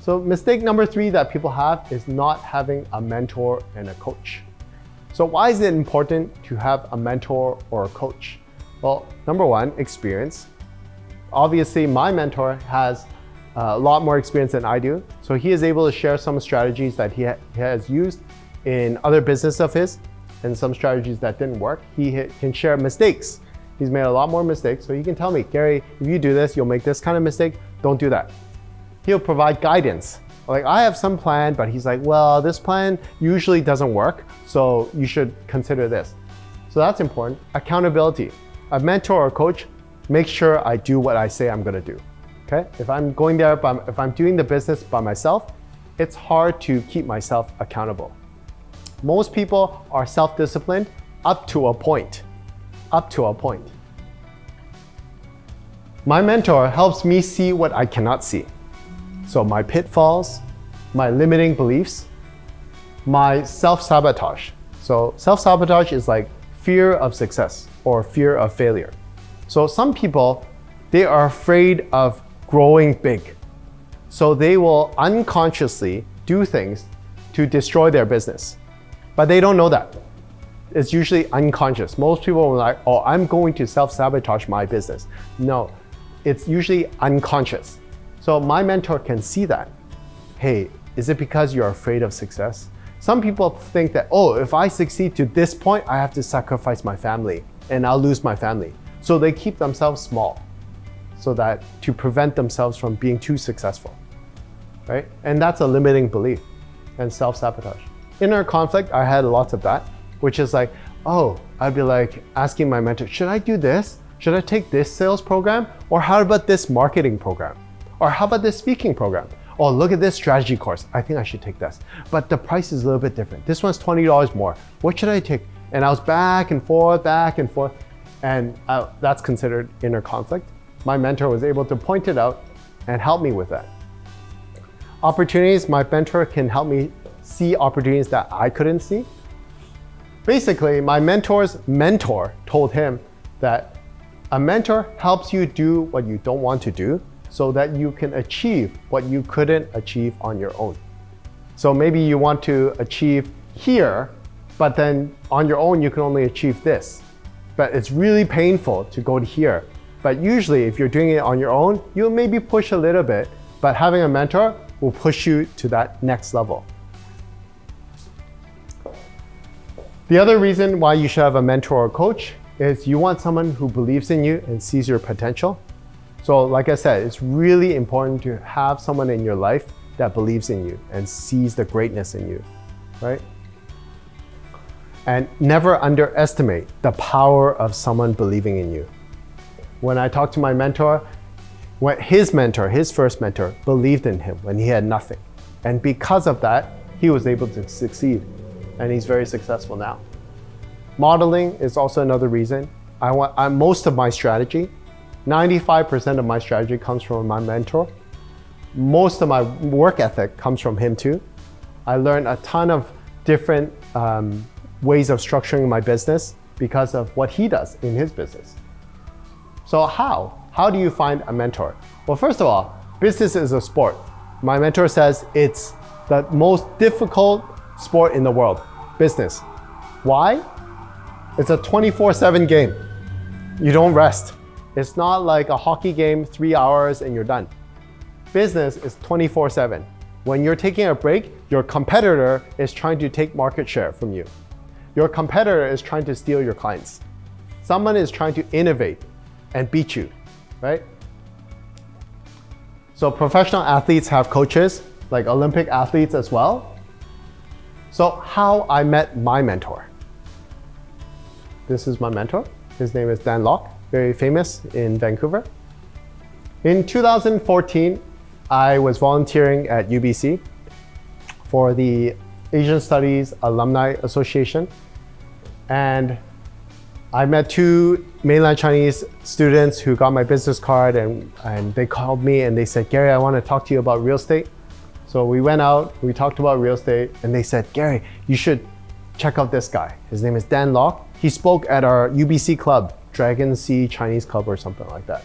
So mistake number 3 that people have is not having a mentor and a coach. So why is it important to have a mentor or a coach? Well, number 1, experience. Obviously, my mentor has a lot more experience than I do. So he is able to share some strategies that he has used in other business of his and some strategies that didn't work. He can share mistakes. He's made a lot more mistakes. So he can tell me, Gary, if you do this, you'll make this kind of mistake. Don't do that. He'll provide guidance. Like, I have some plan, but he's like, well, this plan usually doesn't work, so you should consider this. So that's important. Accountability. A mentor or coach makes sure I do what I say I'm gonna do. Okay? If I'm going there, if I'm doing the business by myself, it's hard to keep myself accountable. Most people are self-disciplined up to a point. Up to a point. My mentor helps me see what I cannot see. So my pitfalls, my limiting beliefs, my self-sabotage. So self-sabotage is like fear of success or fear of failure. So some people, they are afraid of growing big. So they will unconsciously do things to destroy their business. But they don't know that. It's usually unconscious. Most people are like, oh, I'm going to self-sabotage my business. No, it's usually unconscious. So my mentor can see that. Hey, is it because you're afraid of success? Some people think that, oh, if I succeed to this point, I have to sacrifice my family and I'll lose my family. So they keep themselves small so that to prevent themselves from being too successful, right? And that's a limiting belief and self-sabotage. Inner conflict, I had lots of that, which is like, oh, I'd be like asking my mentor, should I do this? Should I take this sales program? Or how about this marketing program? Or how about this speaking program? Oh, look at this strategy course. I think I should take this. But the price is a little bit different. This one's $20 more. What should I take? And I was back and forth. And that's considered inner conflict. My mentor was able to point it out and help me with that. Opportunities, my mentor can help me see opportunities that I couldn't see. Basically, my mentor's mentor told him that a mentor helps you do what you don't want to do so that you can achieve what you couldn't achieve on your own. So maybe you want to achieve here, but then on your own, you can only achieve this. But it's really painful to go to here. But usually if you're doing it on your own, you'll maybe push a little bit, but having a mentor will push you to that next level. The other reason why you should have a mentor or coach is you want someone who believes in you and sees your potential. So like I said, it's really important to have someone in your life that believes in you and sees the greatness in you, right? And never underestimate the power of someone believing in you. When I talked to my mentor, his first mentor, believed in him when he had nothing. And because of that, he was able to succeed. And he's very successful now. Modeling is also another reason. Most of my strategy, 95% of my strategy comes from my mentor. Most of my work ethic comes from him too. I learned a ton of different ways of structuring my business because of what he does in his business. So how do you find a mentor? Well, first of all, business is a sport. My mentor says it's the most difficult sport in the world, business. Why? It's a 24/7 game. You don't rest. It's not like a hockey game, 3 hours and you're done. Business is 24/7. When you're taking a break, your competitor is trying to take market share from you. Your competitor is trying to steal your clients. Someone is trying to innovate and beat you, right? So professional athletes have coaches, like Olympic athletes as well. So how I met my mentor. This is my mentor. His name is Dan Locke, very famous in Vancouver. In 2014, I was volunteering at UBC for the Asian Studies Alumni Association. And I met 2 mainland Chinese students who got my business card and they called me and they said, Gary, I want to talk to you about real estate. So we went out, we talked about real estate and they said, Gary, you should check out this guy. His name is Dan Locke. He spoke at our UBC club, Dragon Sea Chinese Club or something like that.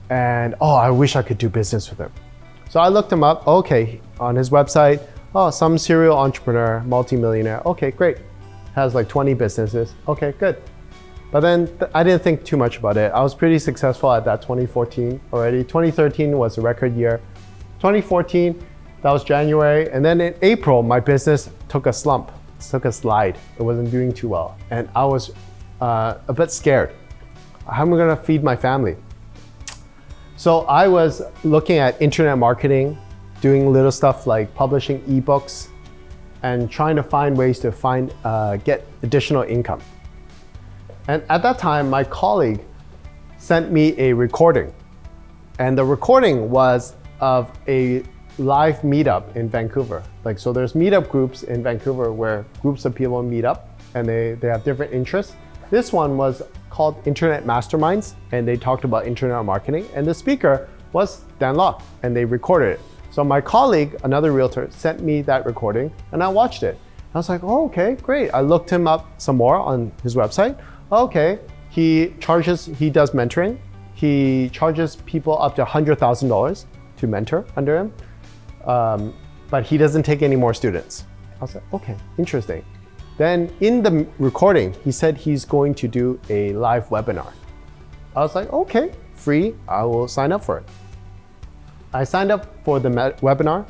And oh, I wish I could do business with him. So I looked him up. Okay, on his website, oh, some serial entrepreneur, multimillionaire. Okay, great. Has like 20 businesses. Okay, good. But then I didn't think too much about it. I was pretty successful at that 2014 already. 2013 was a record year. 2014, that was January. And then in April, my business took a slump, took a slide. It wasn't doing too well. And I was a bit scared. How am I gonna feed my family? So I was looking at internet marketing, doing little stuff like publishing ebooks and trying to find ways to get additional income. And at that time, my colleague sent me a recording. And the recording was of a live meetup in Vancouver. So there's meetup groups in Vancouver where groups of people meet up and they have different interests. This one was called Internet Masterminds, and they talked about internet marketing. And the speaker was Dan Lok, and they recorded it. So my colleague, another realtor, sent me that recording, and I watched it. I was like, oh, okay, great. I looked him up some more on his website. Okay, he does mentoring. He charges people up to $100,000 to mentor under him, but he doesn't take any more students. I was like, okay, interesting. Then in the recording, he said he's going to do a live webinar. I was like, okay, free, I will sign up for it. I signed up for the webinar,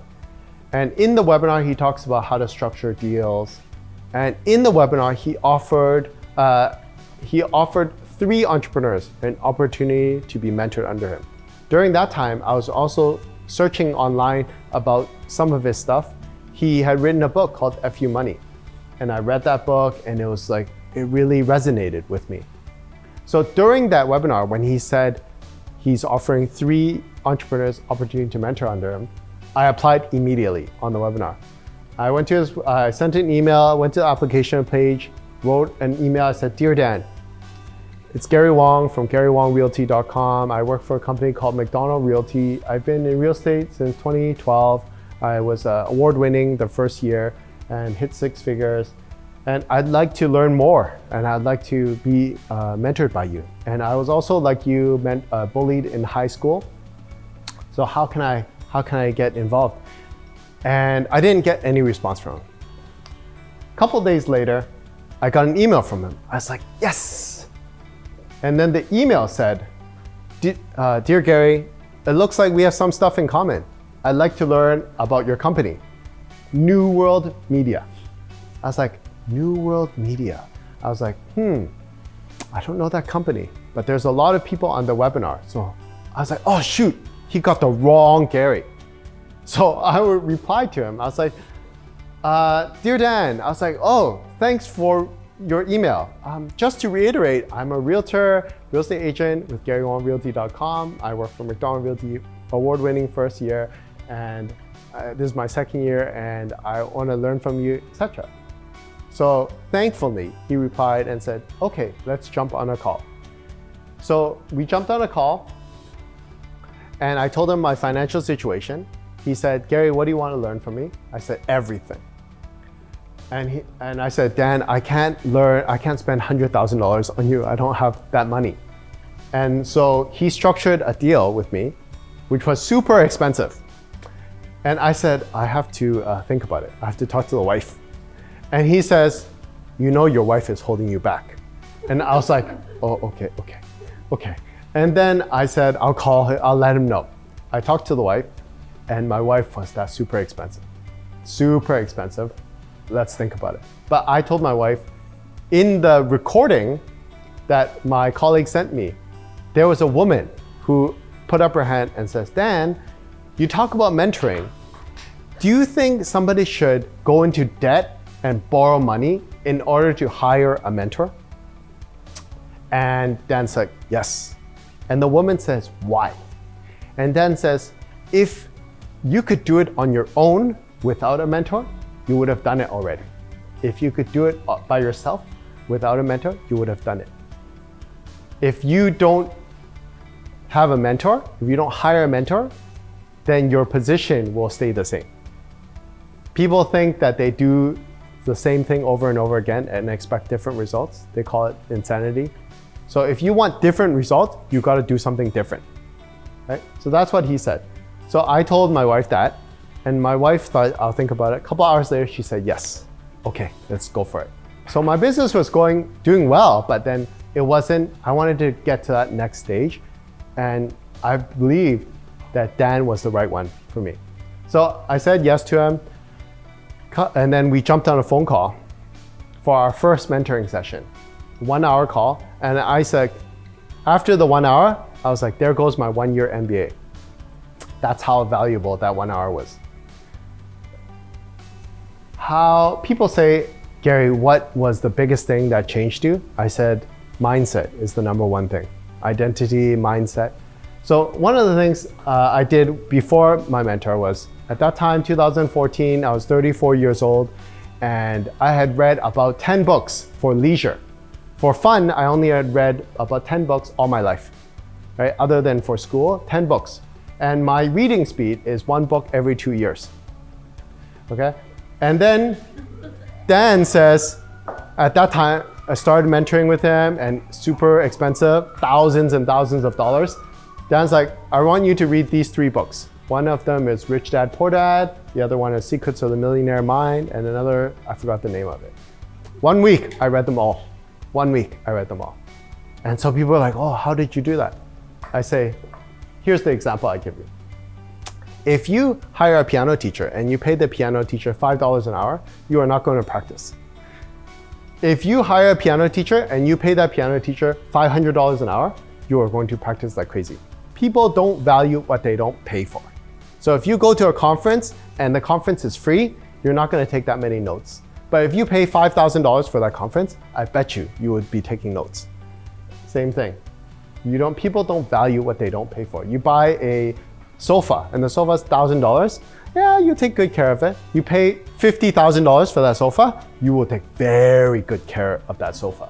and in the webinar, he talks about how to structure deals. And in the webinar, he offered 3 entrepreneurs an opportunity to be mentored under him. During that time, I was also searching online about some of his stuff. He had written a book called FU Money. And I read that book, and it was like, it really resonated with me. So during that webinar, when he said he's offering 3 entrepreneurs opportunity to mentor under him, I applied immediately on the webinar. I sent an email, went to the application page, wrote an email. I said, Dear Dan, it's Gary Wong from GaryWongRealty.com. I work for a company called McDonald Realty. I've been in real estate since 2012. I was award-winning the first year and hit 6 figures. And I'd like to learn more, and I'd like to be mentored by you. And I was also, like you, bullied in high school. So how can I get involved? And I didn't get any response from him. A couple days later, I got an email from him. I was like, yes! And then the email said, Dear Gary, it looks like we have some stuff in common. I'd like to learn about your company, New World Media. I was like, New World Media. I was like, I don't know that company, but there's a lot of people on the webinar. So I was like, oh shoot, he got the wrong Gary. So I would reply to him. I was like, Dear Dan, I was like, oh, thanks for your email. Just to reiterate, I'm a realtor, real estate agent with GaryWongRealty.com. I work for McDonald Realty, award-winning first year, and this is my second year, and I want to learn from you, etc. So thankfully, he replied and said, okay, let's jump on a call. So we jumped on a call, and I told him my financial situation. He said, Gary, what do you want to learn from me? I said, everything. And I said, Dan, I can't spend $100,000 on you. I don't have that money. And so he structured a deal with me, which was super expensive. And I said, I have to think about it. I have to talk to the wife. And he says, you know your wife is holding you back. And I was like, oh, okay. And then I said, I'll call her, I'll let him know. I talked to the wife, and my wife was that super expensive. Super expensive. Let's think about it. But I told my wife, in the recording that my colleague sent me, there was a woman who put up her hand and says, Dan, you talk about mentoring. Do you think somebody should go into debt and borrow money in order to hire a mentor? And Dan said, yes. And the woman says, why? And Dan says, if you could do it on your own without a mentor, you would have done it already. If you could do it by yourself without a mentor, you would have done it. If you don't have a mentor, if you don't hire a mentor, then your position will stay the same. People think that they do the same thing over and over again and expect different results. They call it insanity. So if you want different results, you got to do something different, right? So that's what he said. So I told my wife that, and my wife thought, I'll think about it. A couple hours later, she said, yes, okay, let's go for it. So my business was doing well, but then it wasn't, I wanted to get to that next stage. And I believed that Dan was the right one for me. So I said yes to him. And then we jumped on a phone call for our first mentoring session, 1 hour call. And I said, after the 1 hour, I was like, there goes my 1 year MBA. That's how valuable that 1 hour was. How people say, Gary, what was the biggest thing that changed you? I said, mindset is the number one thing. Identity, mindset. So one of the things I did before my mentor was, at that time, 2014, I was 34 years old, and I had read about 10 books for leisure. For fun, I only had read about 10 books all my life, right? Other than for school, 10 books. And my reading speed is 1 book every 2 years, okay? And then Dan says, at that time, I started mentoring with him, and super expensive, thousands and thousands of dollars. Dan's like, I want you to read these 3 books. One of them is Rich Dad, Poor Dad. The other one is Secrets of the Millionaire Mind. And another, I forgot the name of it. 1 week, I read them all. 1 week, I read them all. And so people are like, oh, how did you do that? I say, here's the example I give you. If you hire a piano teacher and you pay the piano teacher $5 an hour, you are not going to practice. If you hire a piano teacher and you pay that piano teacher $500 an hour, you are going to practice like crazy. People don't value what they don't pay for. So if you go to a conference and the conference is free, you're not going to take that many notes. But if you pay $5,000 for that conference, I bet you would be taking notes. Same thing. People don't value what they don't pay for. You buy a sofa and the sofa is $1,000. Yeah, you take good care of it. You pay $50,000 for that sofa, you will take very good care of that sofa.